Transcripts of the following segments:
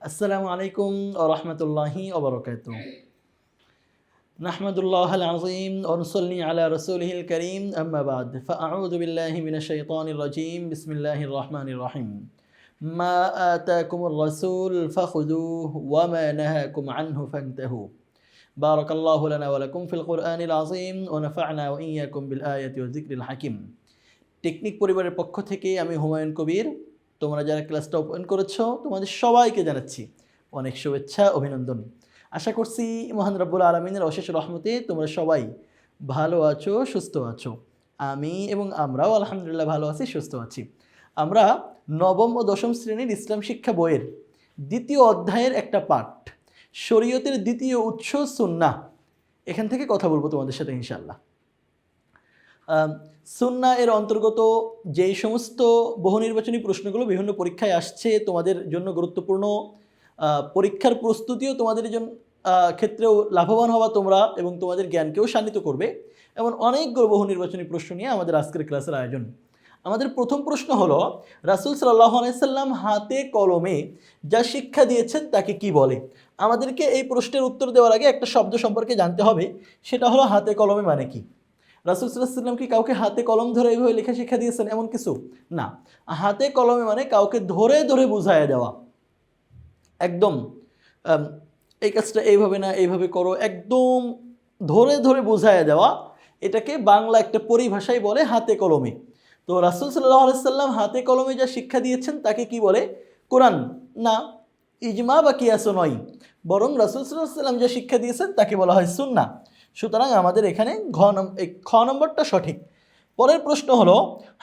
আসসালামু আলাইকুম ওয়া রাহমাতুল্লাহি ওয়া বারাকাতুহু। নাহমাদুল্লাহাল আযীম ওয়া নুসাল্লি আলা রাসূলিহিল কারীম আম্মা বা'দ। ফাআউযু বিল্লাহি মিনাশ শাইতানির রাজীম। বিসমিল্লাহির রাহমানির রাহিম। মা আতাকুমুর রাসূল ফাখুযুহু ওয়া মা নাহাকুম আনহু ফান্তাহু। বারাকাল্লাহু লানা ওয়া লাকুম ফিল কুরআনিল আযীম ওয়া নাফা'না ওয়া ইয়্যাকুম বিল আয়াতি ওয়াজ যিকরিল হাকীম। টেকনিক পরিবারের পক্ষ থেকে আমি হুমায়ুন কবির। তোমরা যারা ক্লাসটা ওপেন করেছো তোমাদের সবাইকে জানাচ্ছি অনেক শুভেচ্ছা, অভিনন্দন। আশা করছি মহান রব্বুল আলমিনের অশেষ রহমতে তোমরা সবাই ভালো আছো, সুস্থ আছো। আমি এবং আমরাও আলহামদুলিল্লাহ ভালো আছি, সুস্থ আছি। আমরা নবম ও দশম শ্রেণীর ইসলাম শিক্ষা বইয়ের দ্বিতীয় অধ্যায়ের একটা পাঠ, শরীয়তের দ্বিতীয় উৎস সুন্নাহ, এখান থেকে কথা বলবো তোমাদের সাথে ইনশাআল্লাহ। সুন্নাহ এর অন্তর্গত যেই সমস্ত বহু নির্বাচনী প্রশ্নগুলো বিভিন্ন পরীক্ষায় আসছে, তোমাদের জন্য গুরুত্বপূর্ণ, পরীক্ষার প্রস্তুতিও তোমাদের জন্য ক্ষেত্রেও লাভবান হওয়া তোমরা এবং তোমাদের জ্ঞানকেও শান্বিত করবে, এমন অনেকগুলো বহু নির্বাচনী প্রশ্ন নিয়ে আমাদের আজকের ক্লাসের আয়োজন। আমাদের প্রথম প্রশ্ন হলো, রাসূল সাল্লাল্লাহু আলাইহি সাল্লাম হাতে কলমে যা শিক্ষা দিয়েছেন তাকে কি বলে? আমাদেরকে এই প্রশ্নের উত্তর দেওয়ার আগে একটা শব্দ সম্পর্কে জানতে হবে, সেটা হলো হাতে কলমে মানে কি। রাসূল সাল্লাল্লাহু আলাইহি ওয়াসাল্লাম কি কাউকে হাতে কলম ধরে এইভাবে লেখা শিক্ষা দিয়েছেন এমন কিছু না। হাতে কলমে মানে কাউকে ধরে ধরে বুঝাইয়া দেওয়া, একদম এই কাজটা এইভাবে না এইভাবে করো, একদম ধরে ধরে বুঝাইয়া দেওয়া, এটাকে বাংলা একটা পরিভাষায় বলে হাতে কলমে। তো রাসূল সাল্লাল্লাহু আলাইহি ওয়াসাল্লাম হাতে কলমে যা শিক্ষা দিয়েছেন তাকে কি বলে? কোরআন না, ইজমা বা কিয়াস নয়, বরং রাসূল সাল্লাল্লাহু আলাইহি ওয়াসাল্লাম যা শিক্ষা দিয়েছেন তাকে বলা হয় সুন্নাহ। সুতরাং আমাদের এখানে খ নম্বরটা সঠিক। পরের প্রশ্ন হলো,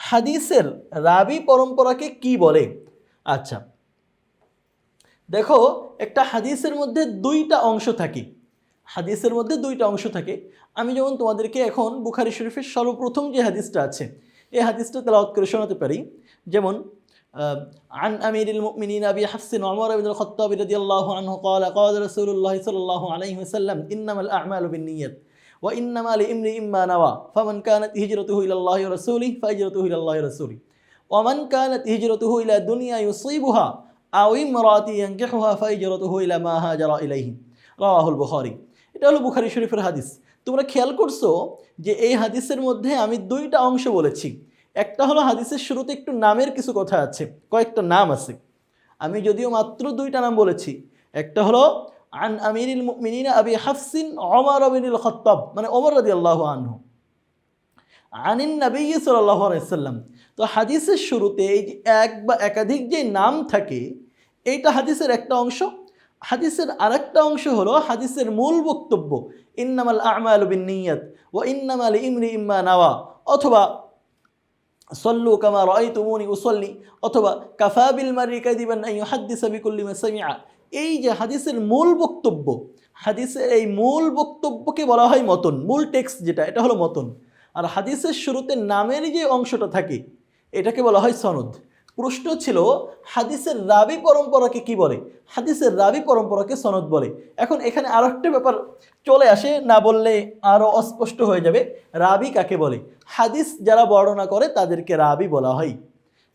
হাদিসের রাবি পরম্পরাকে কি বলে? আচ্ছা দেখো, একটা হাদিসের মধ্যে দুইটা অংশ থাকে। হাদিসের মধ্যে দুইটা অংশ থাকে। আমি যেমন তোমাদেরকে এখন বুখারী শরীফের সর্বপ্রথম যে হাদিসটা আছে এই হাদিসটা তেলাওয়াত করে শোনাতে পারি। যেমন عن أمير المؤمنين أبي حفص عمر بن الخطاب رضي الله عنه قال قال رسول الله صلى الله عليه وسلم إنما الأعمال بالنيات وإنما لامرئ ما نوى فمن كانت هجرته إلى الله ورسوله فهجرته إلى الله ورسوله ومن كانت هجرته إلى دنيا يصيبها أو امرأة ينكحها فهجرته إلى ما هاجر إليه রাওয়াহুল বুখারী। এটা হলো বুখারী শরীফের হাদিস। তোমরা খেয়াল করছো যে এই হাদিসের মধ্যে আমি দুইটা অংশ বলেছি। একটা হলো হাদিসের শুরুতে একটু নামের কিছু কথা আছে, কয়েকটা নাম আছে। আমি যদিও মাত্র দুইটা নাম বলেছি। একটা হলো আন আমিরুল মুমিনিন আবি হাফসিন ওমর ইবনুল খাত্তাব, মানে ওমর রাদিয়াল্লাহু আনহু, আনিন নবী সাল্লাল্লাহু আলাইহি ওয়াসাল্লাম। তো হাদিসের শুরুতে এই যে এক বা একাধিক যে নাম থাকে, এইটা হাদিসের একটা অংশ। হাদিসের আরেকটা অংশ হলো হাদিসের মূল বক্তব্য, ইন্নামাল আ'মালু বিন্নিয়াত ওয়া ইন্নামা লিইমরিইম মা নাওয়া, অথবা সল্লু কামা রাআইতুমুনি উসাল্লি, অথবা কাফা বিল মাররি কাযিবান আন ইউহাদ্দিসা বিকুল্লি মা সামিআ। এই যে হাদিসের মূল বক্তব্য, হাদিসের এই মূল বক্তব্যকে বলা হয় মতন, মূল টেক্সট যেটা, এটা হলো মতন। আর হাদিসের শুরুতে নামের যে অংশটা থাকে এটাকে বলা হয় সনদ। প্রশ্ন ছিল হাদিসের রাবি পরম্পরাকে কি বলে? হাদিসের রাবি পরম্পরাকে সনদ বলে। এখন এখানে আরো একটা ব্যাপার চলে আসে, না বললে আরো অস্পষ্ট হয়ে যাবে। রাবি কাকে বলে? হাদিস যারা বর্ণনা করে তাদেরকে রাবি বলা হয়।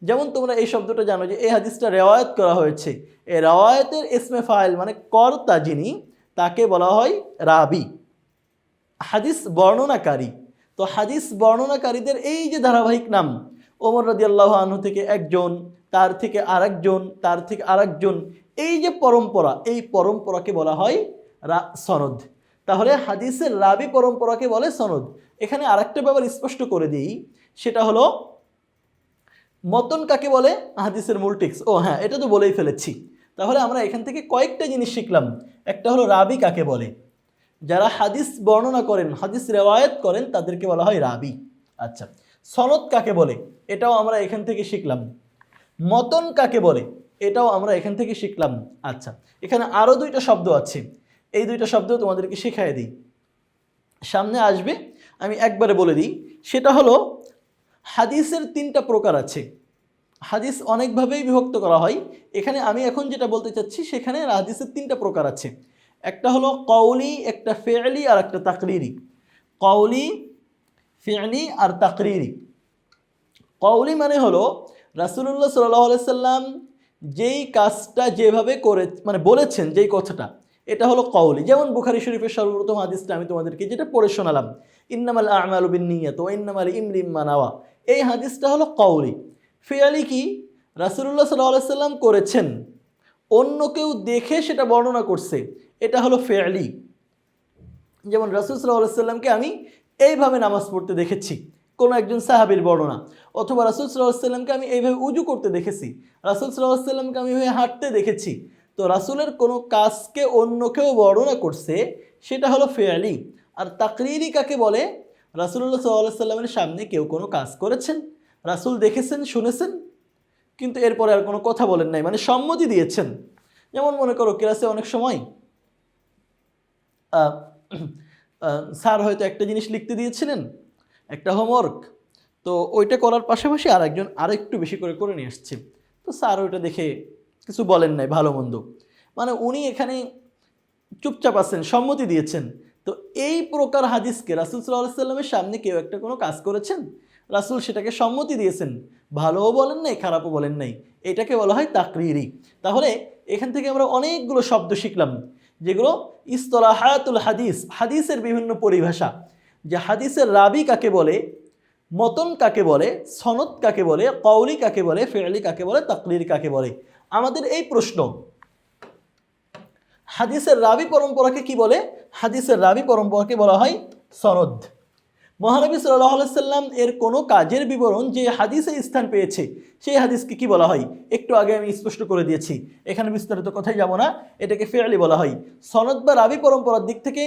যেমন তোমরা এই শব্দটা জানো যে এই হাদিসটা রেওয়ায়াত করা হয়েছে, এই রেওয়ায়াতের ইসমে ফাইল মানে কর্তা যিনি, তাকে বলা হয় রাবি, হাদিস বর্ণনাকারী। তো হাদিস বর্ণনাকারীদের এই যে ধারাবাহিক নাম, ওমর রাদিয়াল্লাহু আনহু থেকে একজন, তার থেকে আরেকজন, তার থেকে আরেকজন, এই যে পরম্পরা, এই পরম্পরাকে বলা হয় সনদ। তাহলে হাদিসের রাবি পরম্পরাকে বলে সনদ। এখানে আরেকটা ব্যাপার স্পষ্ট করে দিই, সেটা হলো মতন কাকে বলে? হাদিসের মূল টেক্সট। ও হ্যাঁ, এটা তো বলেই ফেলেছি। তাহলে আমরা এখান থেকে কয়েকটা জিনিস শিখলাম। একটা হলো রাবি কাকে বলে, যারা হাদিস বর্ণনা করেন, হাদিস রেওয়ায়াত করেন, তাদেরকে বলা হয় রাবি। আচ্ছা, সনদ কাকে বলে এটাও আমরা এখান থেকে শিখলাম। মতন কাকে বলে এটাও আমরা এখান থেকে শিখলাম। আচ্ছা, এখানে আরো দুইটা শব্দ আছে, এই দুইটা শব্দ তোমাদেরকে শিখাই দিই, সামনে আসবে, আমি একবারে বলে দিই। সেটা হলো হাদিসের তিনটা প্রকার আছে। হাদিস অনেকভাবেই বিভক্ত করা হয়। এখানে আমি এখন যেটা বলতে চাচ্ছি, সেখানে হাদিসের তিনটা প্রকার আছে। একটা হলো কওলি, একটা ফি'লি, আর একটা তাকরিরি। কওলি, ফি'লি আর তাকরিরি। কওলি মানে হলো রাসূলুল্লাহ সাল্লাল্লাহু আলাইহি সাল্লাম যেই কাজটা যেভাবে করে মানে বলেছেন যেই কথাটা, এটা হলো কওলি। যেমন বুখারী শরীফের সর্বপ্রথম হাদিসটা আমি তোমাদেরকে যেটা পড়ে শোনালাম, ইন্নামাল আ'মালু বিন্নিয়াত ওয়া ইন্নামা লিইমরিইম মা নাওয়া, এই হাদিসটা হলো কওলি। ফিআলি কি? রাসূলুল্লাহ সাল্লাল্লাহু আলাইহি সাল্লাম করেছেন, অন্য কেউ দেখে সেটা বর্ণনা করছে, এটা হলো ফিআলি। যেমন রাসূল সাল্লাল্লাহু আলাইহি সাল্লামকে আমি এইভাবে নামাজ পড়তে দেখেছি, কোনো একজন সাহাবীর বর্ণনা, অথবা রাসূল সাল্লাল্লাহু আলাইহি সাল্লামকে আমি এইভাবে উজু করতে দেখেছি, রাসূল সাল্লাল্লাহু আলাইহি সাল্লামকে আমি এইভাবে হাঁটতে দেখেছি। তো রাসূলের কোনো কাজকে অন্য কেউ বর্ণনা করছে, সেটা হলো ফিআলি। আর তাকরিরি কাকে বলে? রাসূলুল্লাহ সাল্লাল্লাহু আলাইহি সাল্লামের সামনে কেউ কোনো কাজ করেছেন, রাসূল দেখেছেন, শুনেছেন, কিন্তু এরপরে আর কোনো কথা বলেন নাই, মানে সম্মতি দিয়েছেন। যেমন মনে করো ক্লাসে অনেক সময় আহ, স্যার হয়তো একটা জিনিস লিখতে দিয়েছিলেন, একটা হোমওয়ার্ক, তো ওইটা করার পাশাপাশি আরেকজন আরেকটু বেশি করে করে নিয়ে আসছে, তো স্যার ওইটা দেখে কিছু বলেন নাই ভালো মন্দ, মানে উনি এখানে চুপচাপ আছেন, সম্মতি দিয়েছেন। তো এই প্রকার হাদিসকে রাসূল সাল্লাল্লাহু আলাইহি সাল্লামের সামনে কেউ একটা কোনো কাজ করেছেন, রাসূল সেটাকে সম্মতি দিয়েছেন, ভালোও বলেন নাই খারাপও বলেন নাই, এটাকে বলা হয় তাকরিরি। তাহলে এখান থেকে আমরা অনেকগুলো শব্দ শিখলাম, যেগুলো ইসতিলাহাতুল হাদিস, হাদিসের বিভিন্ন পরিভাষা, যে হাদিসের রাবি কাকে বলে, মতন কাকে বলে, সনদ কাকে বলে, কওলি কাকে বলে, ফি'লি কাকে বলে, তাকরির কাকে বলে। আমাদের এই প্রশ্ন, হাদিসের রাবি পরম্পরাকে কি বলে? হাদিসের রাবি পরম্পরাকে বলা হয় সনদ। মহানবী সাল্লাল্লাহু আলাইহি সাল্লাম এর কোনো কাজের বিবরণ যে হাদিসে স্থান পেয়েছে, সেই হাদিসকে কি বলা হয়? একটু আগে আমি স্পষ্ট করে দিয়েছি, এখানে বিস্তারিত কথাই যাব না, এটাকে ফি'লি বলা হয়। সনদ বা রাবি পরম্পরার দিক থেকে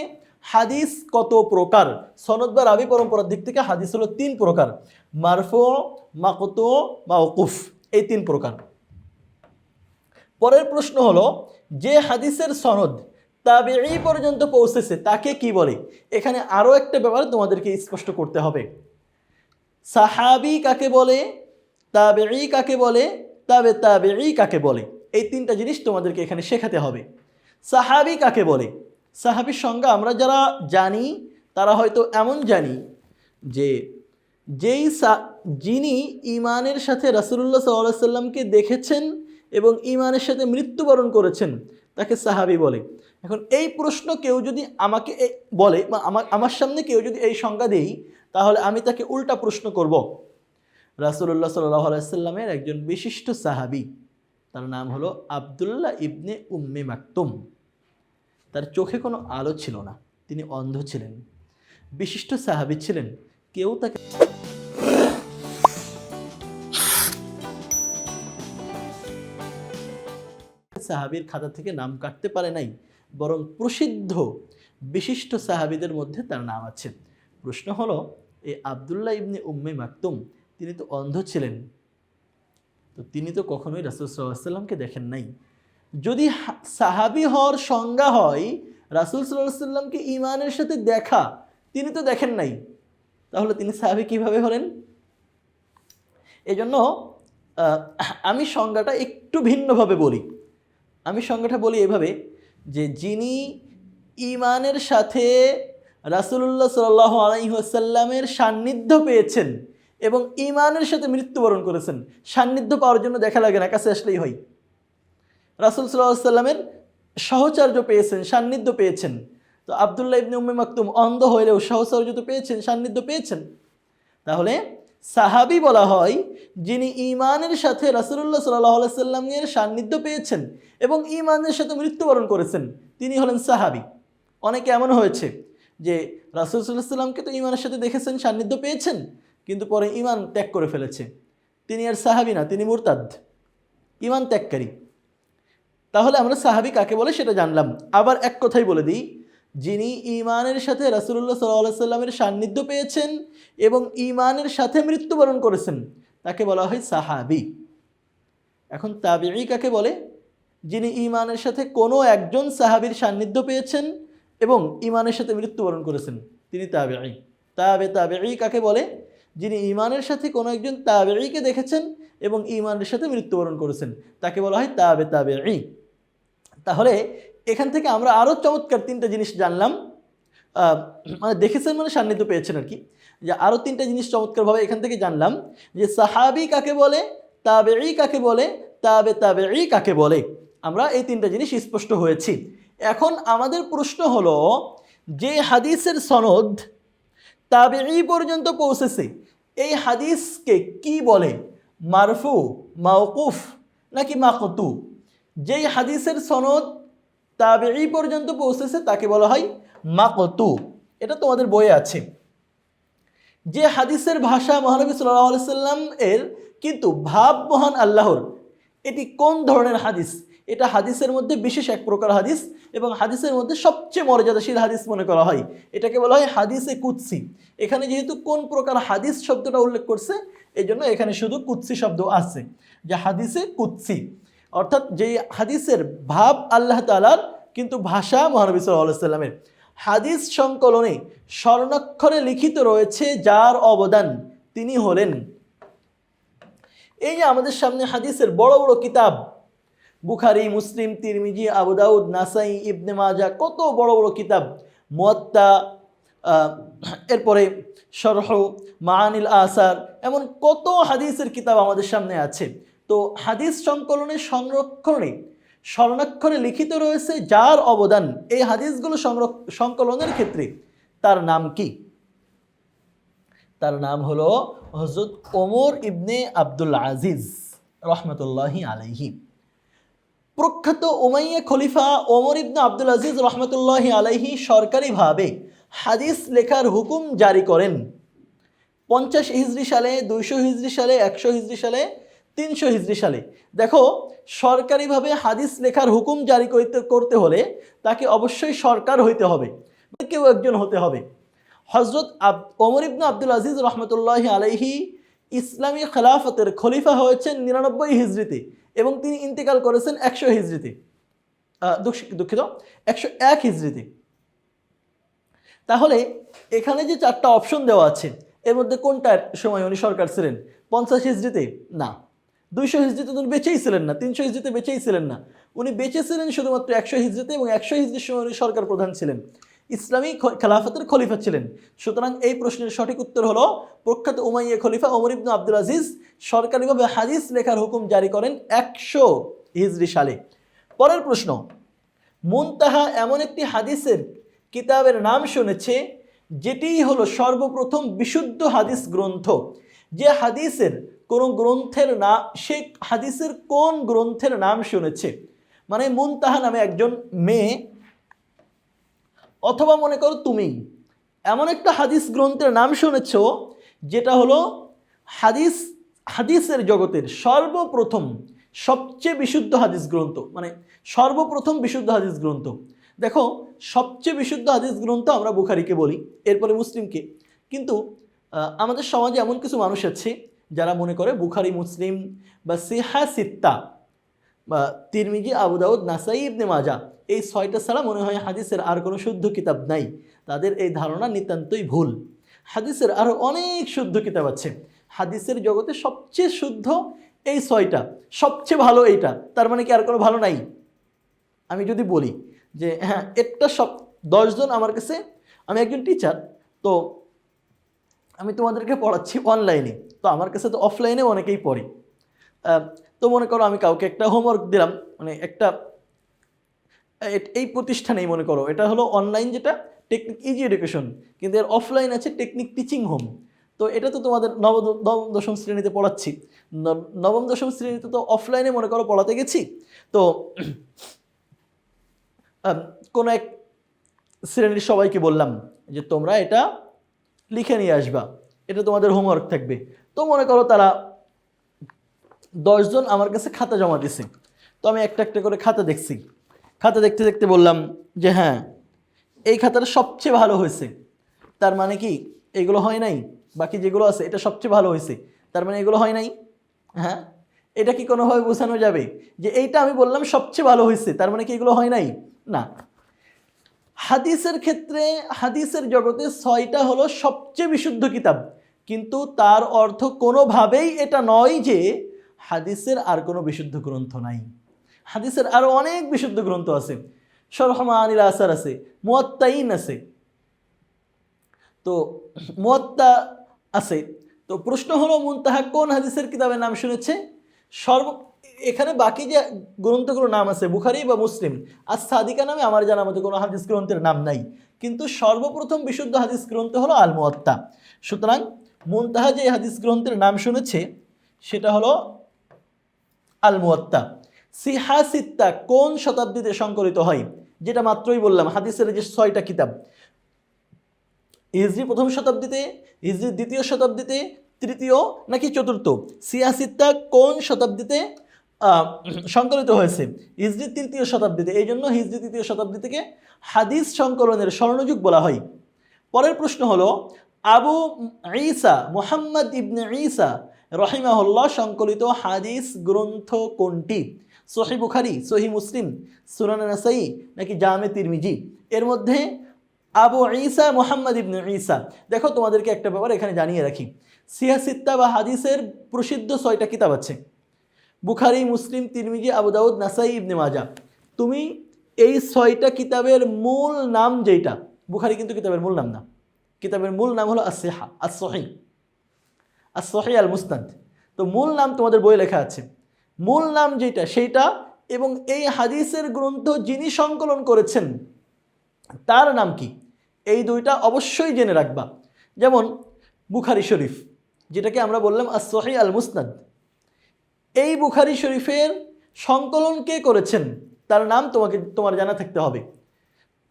হাদিস কত প্রকার? সনদ বা রাবি পরম্পরার দিক থেকে হাদিস হলো 3 প্রকার, মারফু, মাকতু, মাওকুফ, এই 3 প্রকার। পরের প্রশ্ন হলো, যে হাদিসের সনদ তাবেঈ পর্যন্ত পৌঁছেছে তাকে কি বলে? এখানে আরও একটা ব্যাপার তোমাদেরকে স্পষ্ট করতে হবে, সাহাবী কাকে বলে, তাবেঈ কাকে বলে, তাবেঈ কাকে বলে, এই 3টা জিনিস তোমাদেরকে এখানে শেখাতে হবে। সাহাবী কাকে বলে? সাহাবীর সংজ্ঞা আমরা যারা জানি তারা হয়তো এমন জানি যে যিনি ঈমানের সাথে রাসূলুল্লাহ সাল্লাল্লাহু আলাইহি সাল্লামকে দেখেছেন এবং ঈমানের সাথে মৃত্যুবরণ করেছেন, তাকে সাহাবী বলে। এখন এই প্রশ্ন কেউ যদি আমাকে বলে বা আমার সামনে কেউ যদি এই সংজ্ঞা দেই, তাহলে আমি তাকে উল্টা প্রশ্ন করব। রাসূলুল্লাহ সাল্লাল্লাহু আলাইহি সাল্লামের একজন বিশিষ্ট সাহাবী, তার নাম হলো আব্দুল্লাহ ইবনে উম্মে মাকতুম, তার চোখে কোনো আলো ছিল না, তিনি অন্ধ ছিলেন, বিশিষ্ট সাহাবী ছিলেন, কেউ তাকে সাহাবীর খাতা থেকে নাম কাটতে পারে নাই, বরং প্রসিদ্ধ বিশিষ্ট সাহাবীদের মধ্যে তার নাম আছে। প্রশ্ন হলো, এই আব্দুল্লাহ ইবনে উম্মে মাকতুম তিনি তো অন্ধ ছিলেন, তো তিনি তো কখনোই রাসূল সাল্লাল্লাহু আলাইহি সাল্লামকে দেখেন নাই। যদি সাহাবী হওয়ার সংজ্ঞা হয় রাসূল সাল্লাল্লাহু আলাইহি সাল্লামকে ঈমানের সাথে দেখা, তিনি তো দেখেন নাই, তাহলে তিনি সাহাবী কিভাবে হলেন? এজন্য আমি সংজ্ঞাটা একটু ভিন্নভাবে বলি। আমি সংজ্ঞাটা বলি এভাবে, যে যিনি ঈমানের সাথে রাসূলুল্লাহ সাল্লাল্লাহু আলাইহি ওয়াসাল্লামের সান্নিধ্য পেয়েছেন এবং ঈমানের সাথে মৃত্যুবরণ করেছেন, সান্নিধ্য পাওয়ার জন্য দেখা লাগে না, কাছে আসলেই হয়। রাসূল সাল্লাল্লাহু আলাইহি ওয়াসাল্লামের সাহচর্য পেয়েছেন, সান্নিধ্য পেয়েছেন। তো আব্দুল্লাহ ইবনে উম্মে মাকতুম অন্ধ হইলেও সাহচর্য তো পেয়েছেন, সান্নিধ্য পেয়েছেন। তাহলে সাহাবী বলা হয় যিনি ঈমানের সাথে রাসূলুল্লাহ সাল্লাল্লাহু আলাইহি সাল্লামের সান্নিধ্য পেয়েছেন এবং ঈমানের সাথে মৃত্যুবরণ করেছেন, তিনি হলেন সাহাবী। অনেকে এমন হয়েছে যে রাসূল সাল্লাল্লাহু আলাইহি সাল্লামকে তো ঈমানের সাথে দেখেছেন, সান্নিধ্য পেয়েছেন, কিন্তু পরে ঈমান ত্যাগ করে ফেলেছে, তিনি আর সাহাবী না, তিনি মুরতাদ, ঈমান ত্যাগকারী। তাহলে আমরা সাহাবী কাকে বলে সেটা জানলাম। আবার এক কথাই বলে দিই, যিনি ঈমানের সাথে রাসূলুল্লাহ সাল্লাল্লাহু আলাইহি সাল্লামের সান্নিধ্য পেয়েছেন এবং ঈমানের সাথে মৃত্যুবরণ করেছেন, তাকে বলা হয় সাহাবী। এখন তাবেঈ কাকে বলে? যিনি ঈমানের সাথে কোনো একজন সাহাবীর সান্নিধ্য পেয়েছেন এবং ঈমানের সাথে মৃত্যুবরণ করেছেন, তিনি তাবেঈ। তাবেঈ কাকে বলে? যিনি ঈমানের সাথে কোনো একজন তাবেঈকে দেখেছেন এবং ঈমানের সাথে মৃত্যুবরণ করেছেন, তাকে বলা হয় তাবেঈ। তাহলে এখান থেকে আমরা আরও চমৎকার 3টা জিনিস জানলাম, মানে দেখেছেন মানে সান্নিধ্য পেয়েছেন আর কি, যে আরও 3টা জিনিস চমৎকারভাবে এখান থেকে জানলাম, যে সাহাবী কাকে বলে, তাবেঈ কাকে বলে, তাবে তাবেঈ কাকে বলে। আমরা এই তিনটা জিনিস স্পষ্ট হয়েছি। এখন আমাদের প্রশ্ন হলো, যে হাদিসের সনদ তাবেঈ পর্যন্ত পৌঁছেছে, এই হাদিসকে কি বলে? মারফু, মাওকুফ নাকি মাকতু? যেই হাদিসের সনদ তাবেঈ পর্যন্ত পৌঁছেছে তাকে বলা হয় মাকতু। এটা তোমাদের বইয়ে আছে। যে হাদিসের ভাষা মহানবী সাল্লাল্লাহু আলাইহি সাল্লাম এর, কিন্তু ভাব মহান আল্লাহর, এটি কোন ধরনের হাদিস? এটা হাদিসের মধ্যে বিশেষ এক প্রকার হাদিস, এবং হাদিসের মধ্যে সবচেয়ে মর্যাদাশীল হাদিস মনে করা হয়। এটাকে বলা হয় হাদিসে কুদসি। এখানে যেহেতু কোন প্রকার হাদিস শব্দটা উল্লেখ করছে, এই জন্য এখানে শুধু কুদসি শব্দ আছে, যে হাদিসে কুদসি, অর্থাৎ যে হাদিসের ভাব আল্লাহ তাআলার, কিন্তু ভাষা মহানবী সাল্লাল্লাহু আলাইহি সাল্লামের। হাদিস সংকলনে স্বর্ণাক্ষরে লিখিত রয়েছে যার অবদান, তিনি হলেন। এই যে আমাদের সামনে হাদিসের বড় বড় কিতাব, বুখারী, মুসলিম, তিরমিজি, আবু দাউদ, নাসাই, ইবনে মাজাহ, কত বড় বড় কিতাব, মুয়াত্তা, এরপরে শরহ মাআনিল আসার, এমন কত হাদিসের কিতাব আমাদের সামনে আছে। তো হাদিস সংকলনে স্বর্ণাক্ষরে লিখিত রয়েছে যার অবদান, এই হাদিসগুলো সংকলনের ক্ষেত্রে তার নাম কি? তার নাম হলো হযরত ওমর ইবনে আব্দুল আজিজ রহমতুল্লাহি আলাইহি। প্রখ্যাত উমাইয়া খলিফা ওমর ইবনে আব্দুল আজিজ রহমতুল্লাহি আলাইহি সরকারিভাবে হাদিস লেখার হুকুম জারি করেন 50 হিজরি সালে, 200 হিজরি সালে, 100 হিজরি সালে, 300 হিজরি সালে। দেখো, সরকারিভাবে হাদিস লেখার হুকুম জারি করতে হলে তাকে অবশ্যই সরকার হইতে হবে, কেউ একজন হতে হবে। হযরত ওমর ইবনে আব্দুল আজিজ রহমতুল্লাহি আলাইহি ইসলামী খেলাফতের খলিফা হয়েছেন 99 হিজরিতে, এবং তিনি ইন্তেকাল করেছেন 100 হিজরিতে, দুঃখিত 101 হিজরিতে। তাহলে এখানে যে 4টা অপশন দেওয়া আছে, এর মধ্যে কোনটার সময় উনি সরকার ছিলেন? 50 হিজরিতে? না। 200 হিজরিতে উনি বেঁচেই ছিলেন না, 300 হিজরিতে বেঁচেই ছিলেন না। উনি বেঁচে ছিলেন শুধুমাত্র 100 হিজরিতে, এবং 100 হিজরির সময় উনি সরকার প্রধান ছিলেন, ইসলামী খেলাফতের খলিফা ছিলেন। সুতরাং এই প্রশ্নের সঠিক উত্তর হলো, প্রখ্যাত উমাইয়া খলিফা ওমর ইবনে আব্দুল আজিজ সরকারিভাবে হাদিস লেখার হুকুম জারি করেন 100 হিজরি সালে। পরের প্রশ্ন, মুনতাহা এমন একটি হাদিসের কিতাবের নাম শুনেছে যেটি হলো সর্বপ্রথম বিশুদ্ধ হাদিস গ্রন্থ। যে হাদিসের কোন গ্রন্থের নাম, সে হাদিসের কোন গ্রন্থের নাম শুনেছে? মানে মুনতাহা নামে একজন মেয়ে, অথবা মনে করো তুমি এমন একটা হাদিস গ্রন্থের নাম শুনেছ যেটা হলো হাদিসের জগতের সর্বপ্রথম সবচেয়ে বিশুদ্ধ হাদিস গ্রন্থ, মানে সর্বপ্রথম বিশুদ্ধ হাদিস গ্রন্থ। দেখো, সবচেয়ে বিশুদ্ধ হাদিস গ্রন্থ আমরা বুখারীকে বলি, এরপরে মুসলিমকে। কিন্তু আমাদের সমাজে এমন কিছু মানুষ আছে যারা মনে করে বুখারী, মুসলিম বা সিহা সিত্তা বা তিরমিজি, আবু দাউদ, নাসাই, ইবনে মাজাহ, এই 6টা ছাড়া মনে হয় হাদিসের আর কোনো শুদ্ধ কিতাব নাই। তাদের এই ধারণা নিতান্তই ভুল। হাদিসের আরও অনেক শুদ্ধ কিতাব আছে। হাদিসের জগতে সবচেয়ে শুদ্ধ এই 6টা, সবচেয়ে ভালো এইটা, তার মানে কি আর কোনো ভালো নাই? আমি যদি বলি যে হ্যাঁ, একটা 10 জন আমার কাছে, আমি একজন টিচার, তো আমি তোমাদেরকে পড়াচ্ছি অনলাইনে, তো আমার কাছে তো অফলাইনে অনেকেই পড়ে। তো মনে করো আমি কাউকে একটা হোমওয়ার্ক দিলাম, মানে একটা এই প্রতিষ্ঠানেই মনে করো, এটা হলো অনলাইন যেটা টেকনিক ইজি এডুকেশন, কিন্তু এর অফলাইন আছে টেকনিক টিচিং হোম। তো এটা তো তোমাদের নবম দশম শ্রেণীতে পড়াচ্ছি। নবম দশম শ্রেণীতে তো অফলাইনে মনে করো পড়াতে গেছি, তো কোনো এক শ্রেণীর সবাইকে বললাম যে তোমরা এটা লিখে নিয়ে আসবা, এটা তোমাদের হোমওয়ার্ক থাকবে। তো মনে করো তারা 10 জন আমার কাছে খাতা জমা দিছে, তো আমি একটা একটা করে খাতা দেখছি। খাতা দেখতে দেখতে বললাম যে হ্যাঁ, এই খাতাটা সবচেয়ে ভালো হয়েছে, তার মানে কি এগুলো হয় নাই? বাকি যেগুলো আছে এটা সবচেয়ে ভালো হয়েছে, তার মানে এগুলো হয় নাই? হ্যাঁ, এটা কি কোনোভাবে বোঝানো যাবে যে এইটা আমি বললাম সবচেয়ে ভালো হয়েছে, তার মানে কি এগুলো হয় নাই? না। হাদিসের ক্ষেত্রে, হাদিসের জগতে 6টা হলো সবচেয়ে বিশুদ্ধ কিতাব, কিন্তু তার অর্থ কোনোভাবেই এটা নয় যে হাদিসের আর কোনো বিশুদ্ধ গ্রন্থ নাই। হাদিসের আরও অনেক বিশুদ্ধ গ্রন্থ আছে, শরহ মাআনিল আসার আছে, মুয়াত্তাইন আছে, তো মুয়াত্তা আছে। তো প্রশ্ন হলো, মুনতাহা কোন হাদিসের কিতাবের নাম শুনেছে? এখানে বাকি যে গ্রন্থগুলোর নাম আছে বুখারী বা মুসলিম, আর সাদিকা নামে আমার জানা মতে কোনো হাদিস গ্রন্থের নাম নাই, কিন্তু সর্বপ্রথম বিশুদ্ধ হাদিস গ্রন্থ হলো আল মুয়াত্তা। সুতরাং মুনতাহা যে হাদিস গ্রন্থের নাম শুনেছে সেটা হলো আল মুয়াত্তা। সিহা সিত্তা কোন শতাব্দীতে সংকলিত হয়? যেটা মাত্রই বললাম, হাদিসের যে 6টা কিতাব, হিজরি প্রথম শতাব্দীতে, হিজরি দ্বিতীয় শতাব্দীতে, তৃতীয় নাকি চতুর্থ? সিহা সিত্তা কোন শতাব্দীতে সংকলিত হয়েছে? হিজরি তৃতীয় শতাব্দীতে। এই জন্য হিজরি তৃতীয় শতাব্দী থেকে হাদিস সংকলনের স্বর্ণযুগ বলা হয়। পরের প্রশ্ন হলো, আবু ঈসা মুহাম্মদ ইবনে ঈসা রহিমাহুল্লাহ সংকলিত হাদিস গ্রন্থ কোনটি? সহিহ বুখারী, সহিহ মুসলিম, সুনান নাসাই নাকি জামে তিরমিজি? এর মধ্যে আবু ঈসা মুহাম্মদ ইবনে ঈসা। দেখো তোমাদেরকে একটা ব্যাপার এখানে জানিয়ে রাখি, সিহা সিত্তা বা হাদিসের প্রসিদ্ধ 6টা কিতাব আছে, বুখারী, মুসলিম, তিরমিজি, আবু দাউদ, নাসাই, ইবনে মাজা। তুমি এই 6টা কিতাবের মূল নাম যেটা, বুখারী কিন্তু কিতাবের মূল নাম না, কিতাবের মূল নাম হলো as-সিহা, as-সহিহ, as-সহিহ আল-মুসনাদ। তো মূল নাম তোমাদের বইয়ে লেখা আছে, মূল নাম যেটা সেইটা, এবং এই হাদিসের গ্রন্থ যিনি সংকলন করেছেন তার নাম কি, এই দুইটা অবশ্যই জেনে রাখবা। যেমন বুখারী শরীফ, যেটাকে আমরা বললাম as-সহিহ আল-মুসনাদ, এই বুখারী শরীফের সংকলন কে করেছেন তার নাম তোমার জানা থাকতে হবে।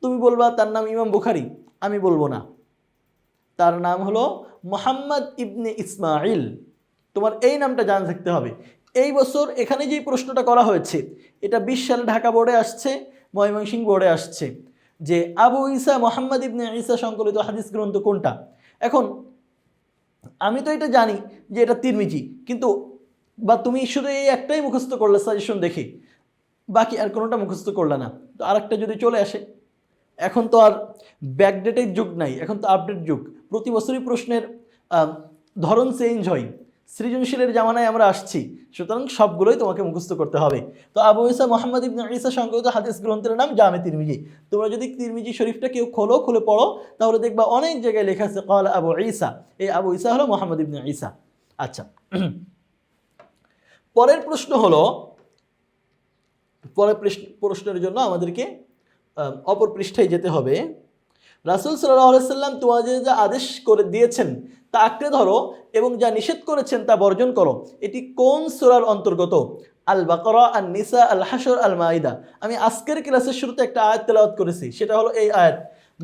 তুমি বলবা তার নাম ইমাম বুখারী, আমি বলবো না, তার নাম হলো মুহাম্মদ ইবনে ইসমাইল। তোমার এই নামটা জানা থাকতে হবে। এই বছর এখানে যেই প্রশ্নটা করা হয়েছে এটা 20 সালে ঢাকা বোর্ডে আসছে, ময়মনসিংহ বোর্ডে আসছে, যে আবু ঈসা মুহাম্মদ ইবনে ঈসা সংকলিত হাদিস গ্রন্থ কোনটা। এখন আমি তো এটা জানি যে এটা তিরমিজি, কিন্তু বা তুমি শুধু এই একটাই মুখস্থ করলে সাজেশন দেখে, বাকি আর কোনোটা মুখস্থ করলে না, তো আরেকটা যদি চলে আসে, এখন তো আর ব্যাকডেটের যুগ নাই, এখন তো আপডেট যুগ, প্রতি বছরই প্রশ্নের ধরন চেঞ্জ হয়, সৃজনশীলের জামানায় আমরা আসছি, সুতরাং সবগুলোই তোমাকে মুখস্থ করতে হবে। তো আবু ঈসা মুহাম্মদ ইবনে ঈসা সংকলিত হাদিস গ্রন্থের নাম জামে তিরমিজি। তোমরা যদি তিরমিজি শরীফটা কেউ খুলে পড়ো তাহলে দেখবা অনেক জায়গায় লেখা আছে ক্বালা আবু ঈসা, এই আবু ঈসা হলো মুহাম্মদ ইবনে ঈসা। আচ্ছা, পরের প্রশ্ন হলো, পরের প্রশ্নের জন্য আমাদেরকে অপর পৃষ্ঠায় যেতে হবে। রাসূল সাল্লাল্লাহু আলাইহি সাল্লাম তোমাদের যা আদেশ করে দিয়েছেন তা আঁকড়ে ধরো এবং যা নিষেধ করেছেন তা বর্জন করো, এটি কোন সূরার অন্তর্গত? আল বাকারা, আন নিসা, আল হাশর, আল মাইদা। আমি আজকের ক্লাসের শুরুতে একটা আয়াত তেলাওয়াত করেছি, সেটা হলো এই আয়াত,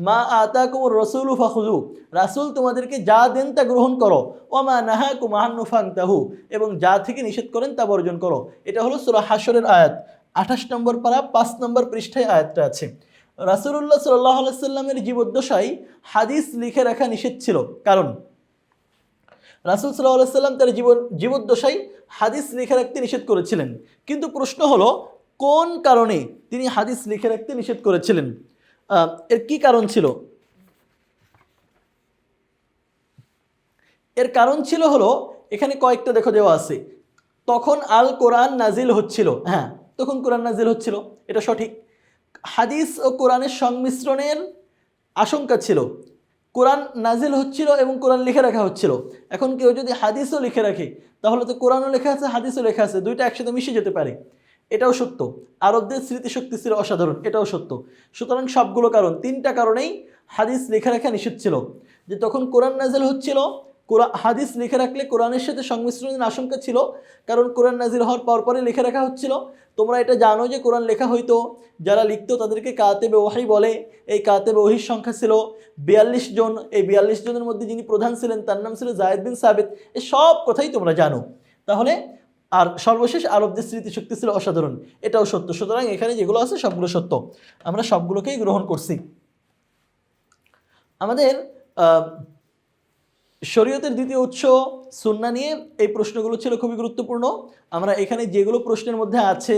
মা আতাকুমুর রাসূলু ফাখুযু, রাসূল তোমাদেরকে যা দেন তা গ্রহণ করো, ওয়া মা নাহাকুম আনহু ফান্তাহু, এবং যা থেকে নিষেধ করেন তা বর্জন করো। এটা হলো সূরা হাশরের আয়াত, 28 নম্বর পারা 5 নম্বর পৃষ্ঠায় আয়াতটা আছে। রাসূলুল্লাহ সাল্লাল্লাহু আলাইহি সাল্লামের জীবদ্দশায় হাদিস লিখে রাখা নিষেধ ছিল, কারণ রাসূল সাল্লাল্লাহু আলাইহি সাল্লাম তার জীবদ্দশায় হাদিস লিখে রাখতে নিষেধ করেছিলেন। কিন্তু প্রশ্ন হলো কোন কারণে তিনি হাদিস লিখে রাখতে নিষেধ করেছিলেন? এর কি কারণ ছিল? এর কারণ ছিল হলো, এখানে কয়েকটা দেখো দেওয়া আছে। তখন আল কোরআন নাজিল হচ্ছিল, হ্যাঁ তখন কোরআন নাজিল হচ্ছিল, এটা সঠিক। হাদিস ও কোরআনের সংমিশ্রণের আশঙ্কা ছিল, কোরআন নাজিল হচ্ছিল এবং কোরআন লিখে রাখা হচ্ছিল। এখন কেউ যদি হাদিসও লিখে রাখে তাহলে তো কোরআনও লেখা আছে হাদিসও লেখা আছে, দুইটা একসাথে মিশে যেতে পারে, এটাও সত্য। আরবদের স্মৃতিশক্তি ছিল অসাধারণ, এটাও সত্য। সুতরাং সবগুলো কারণ, 3টা কারণেই হাদিস লেখা রাখা নিষেধ ছিল। যে তখন কোরআন নাজিল হচ্ছিল, হাদিস লিখে রাখলে কোরআনের সাথে সংমিশ্রণের আশঙ্কা ছিল, কারণ কোরআন নাজিল হওয়ার পরপরই লেখা রাখা হচ্ছিল। তোমরা এটা জানো যে কোরআন লেখা হইতো, যারা লিখতো তাদেরকে কাতেবে ওয়াহি বলে। এই কাতেবে ওয়াহির সংখ্যা ছিল 42 জন। এই 42 জনের মধ্যে যিনি প্রধান ছিলেন তার নাম ছিল যায়েদ বিন সাবিত। এই সব কথাই তোমরা জানো। তাহলে আর সর্বশেষ আরবদের স্মৃতিশক্তি ছিল অসাধারণ, এটাও সত্য। সুতরাং এখানে যেগুলো আছে সবগুলো সত্য, আমরা সবগুলোকেই গ্রহণ করছি। আমাদের শরীয়তের দ্বিতীয় উৎস সুন্নাহ নিয়ে এই প্রশ্নগুলো ছিল খুবই গুরুত্বপূর্ণ। আমরা এখানে যেগুলো প্রশ্নের মধ্যে আছে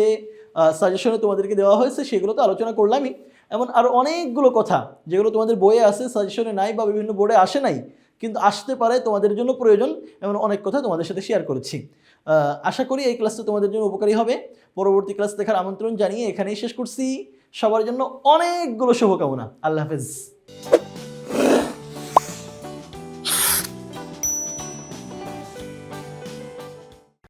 সাজেশনে তোমাদেরকে দেওয়া হয়েছে সেগুলো তো আলোচনা করলামই, এমন আরও অনেকগুলো কথা যেগুলো তোমাদের বইয়ে আছে, সাজেশনে নাই বা বিভিন্ন বোর্ডে আসে নাই, কিন্তু আসতে পারে, তোমাদের জন্য প্রয়োজন, এমন অনেক কথা তোমাদের সাথে শেয়ার করেছি। আশা করি এই ক্লাসটা তোমাদের জন্য উপকারী হবে। পরবর্তী ক্লাস দেখার আমন্ত্রণ জানিয়ে এখানেই শেষ করছি। সবার জন্য অনেকগুলো শুভকামনা। আল্লাহ হাফেজ।